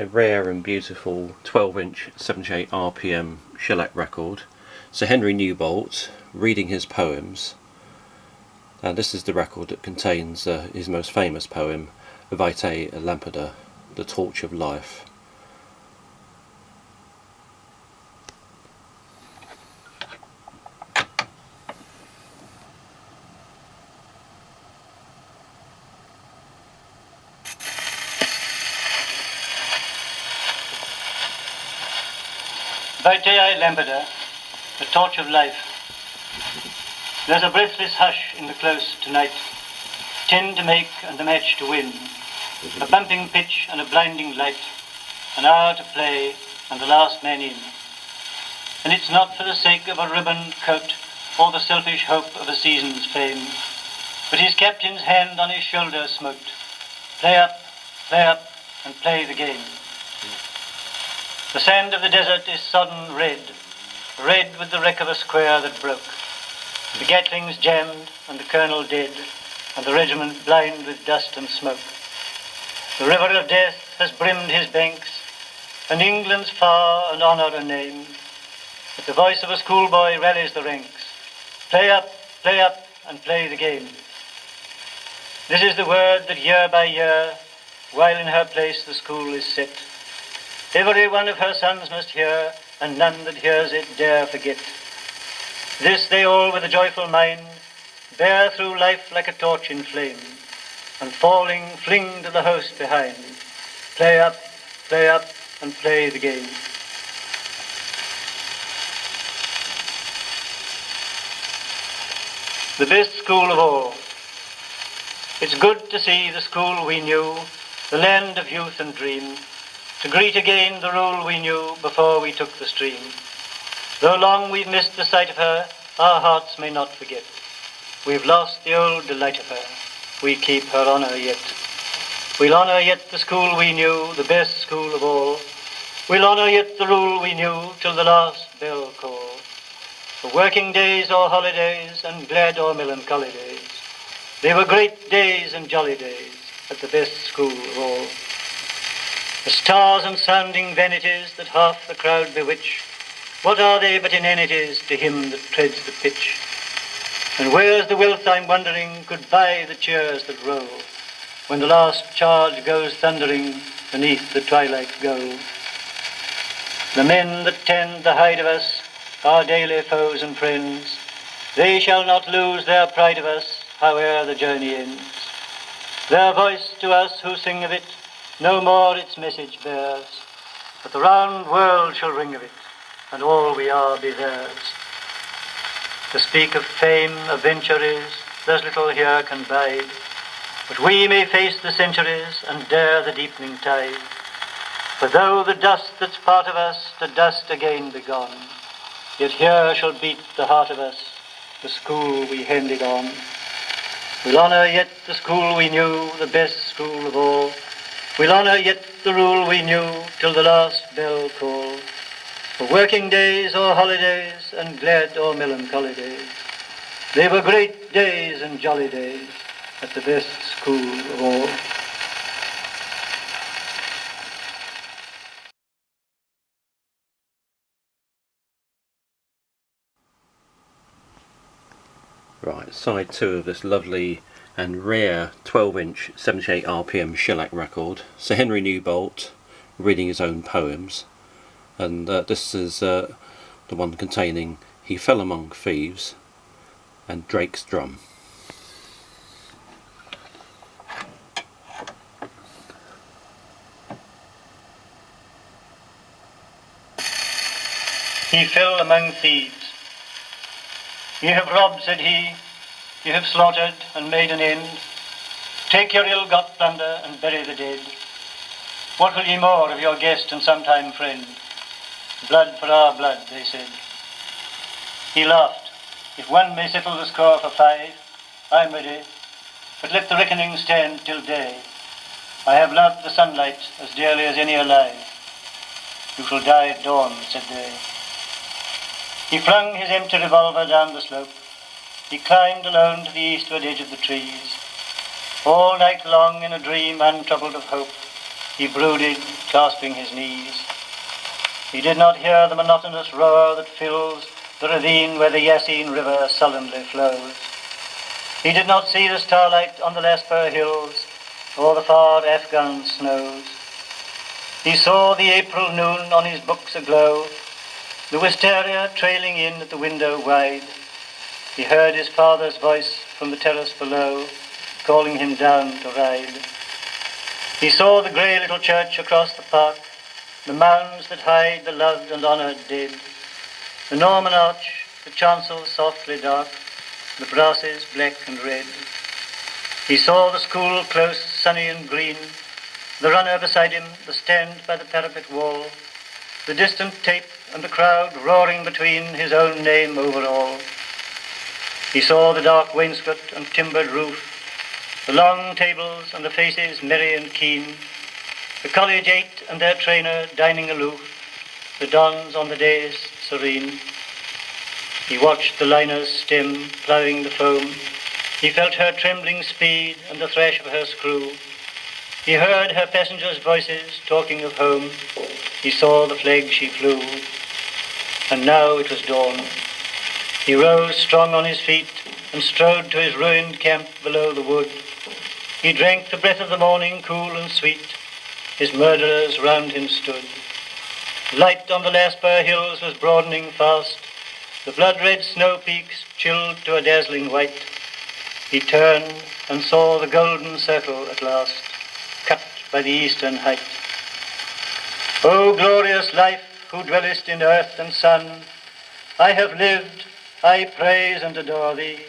a rare and beautiful 12-inch 78 RPM shellac record. Sir Henry Newbolt reading his poems, and this is the record that contains his most famous poem, Vitaï Lampada, The Torch of Life. Vitaï Lampada, The Torch of Life. There's a breathless hush in the close tonight, 10 to make and the match to win, a bumping pitch and a blinding light, an hour to play and the last man in. And it's not for the sake of a ribbon coat or the selfish hope of a season's fame, but his captain's hand on his shoulder smote. Play up, and play the game. The sand of the desert is sodden red, red with the wreck of a square that broke. The Gatling's jammed and the colonel dead, and the regiment blind with dust and smoke. The river of death has brimmed his banks, and England's far and honour a name. But the voice of a schoolboy rallies the ranks. Play up, and play the game. This is the word that year by year, while in her place the school is set, every one of her sons must hear, and none that hears it dare forget. This they all with a joyful mind bear through life like a torch in flame, and falling fling to the host behind. Play up, and play the game. The best school of all. It's good to see the school we knew, the land of youth and dream, to greet again the rule we knew before we took the stream. Though long we've missed the sight of her, our hearts may not forget. We've lost the old delight of her, we keep her honour yet. We'll honour yet the school we knew, the best school of all. We'll honour yet the rule we knew till the last bell call. For working days or holidays, and glad or melancholy days, they were great days and jolly days at the best school of all. The stars and sounding vanities that half the crowd bewitch, what are they but inanities to him that treads the pitch? And where's the wealth, I'm wondering, could buy the cheers that roll, when the last charge goes thundering beneath the twilight goal? The men that tend the hide of us, our daily foes and friends, they shall not lose their pride of us, howe'er the journey ends. Their voice to us who sing of it, no more its message bears, but the round world shall ring of it, and all we are be theirs. To speak of fame, of venturies, there's little here can bide, but we may face the centuries and dare the deepening tide. For though the dust that's part of us to dust again be gone, yet here shall beat the heart of us, the school we handed on. We'll honour yet the school we knew, the best school of all. We'll honour yet the rule we knew till the last bell call. For working days or holidays, and glad or melancholy days, they were great days and jolly days at the best school of all. Right, side 2 of this lovely and rare 12-inch 78 RPM shellac record. Sir Henry Newbolt reading his own poems, and this is the one containing He Fell Among Thieves and Drake's Drum. He fell among thieves. Ye have robbed, said he, ye have slaughtered and made an end. Take your ill-got plunder and bury the dead. What will ye more of your guest and sometime friend? Blood for our blood, they said. He laughed. If one may settle the score for 5, I'm ready, but let the reckoning stand till day. I have loved the sunlight as dearly as any alive. You shall die at dawn, said they. He flung his empty revolver down the slope. He climbed alone to the eastward edge of the trees. All night long in a dream untroubled of hope, he brooded clasping his knees. He did not hear the monotonous roar that fills the ravine where the Yassine River sullenly flows. He did not see the starlight on the Lasper hills or the far Afghan snows. He saw the April noon on his books aglow, the wisteria trailing in at the window wide. He heard his father's voice from the terrace below, calling him down to ride. He saw the grey little church across the park, the mounds that hide the loved and honoured dead, the Norman arch, the chancel softly dark, the brasses black and red. He saw the school close, sunny and green, the runner beside him, the stand by the parapet wall, the distant tape and the crowd roaring between, his own name over all. He saw the dark wainscot and timbered roof, the long tables and the faces merry and keen, the college eight and their trainer dining aloof, the dons on the dais serene. He watched the liner's stem ploughing the foam. He felt her trembling speed and the thrash of her screw. He heard her passengers' voices talking of home. He saw the flag she flew. And now it was dawn. He rose strong on his feet and strode to his ruined camp below the wood. He drank the breath of the morning, cool and sweet. His murderers round him stood. Light on the Lasper hills was broadening fast. The blood-red snow peaks chilled to a dazzling white. He turned and saw the golden circle at last, cut by the eastern height. O glorious life, who dwellest in earth and sun, I have lived, I praise and adore thee.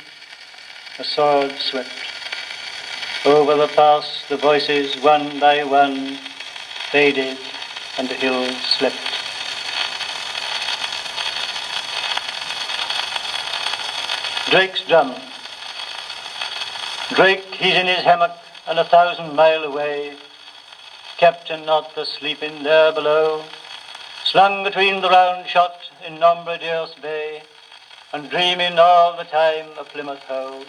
A sword swept. Over the pass the voices one by one faded and the hills slept. Drake's drum. Drake, he's in his hammock and 1,000 mile away. Captain not asleep in there below, slung between the round shot in Nombre Dios Bay, and dreaming all the time of Plymouth Hoe.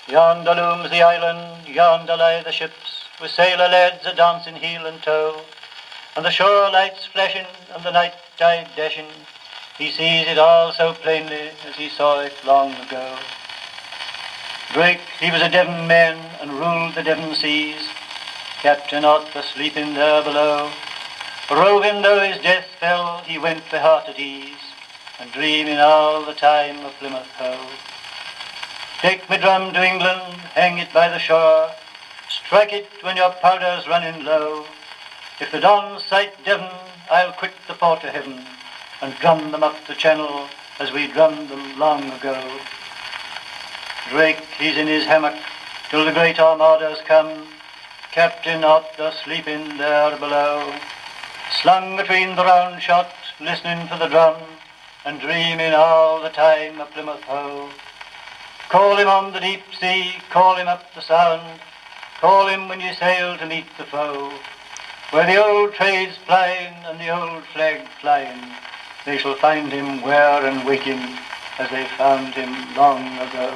Yonder looms the island, yonder lie the ships, with sailor lads a dancing heel and toe, and the shore lights flashing and the night tide dashing. He sees it all so plainly as he saw it long ago. Drake, he was a Devon man and ruled the Devon seas, Captain not asleep in there below. Roving though his death fell, he went the heart at ease, and dreaming all the time of Plymouth Hoe. Take me drum to England, hang it by the shore, strike it when your powder's running low. If the Dons sight Devon, I'll quit the port of heaven, and drum them up the channel as we drummed them long ago. Drake, he's in his hammock till the great armadas come, Captain not asleep in there below, slung between the round shot, listening for the drum, and dreaming all the time of Plymouth Hoe. Call him on the deep sea, call him up the sound, call him when you sail to meet the foe. Where the old trade's plying and the old flag flying, they shall find him where and wake him as they found him long ago.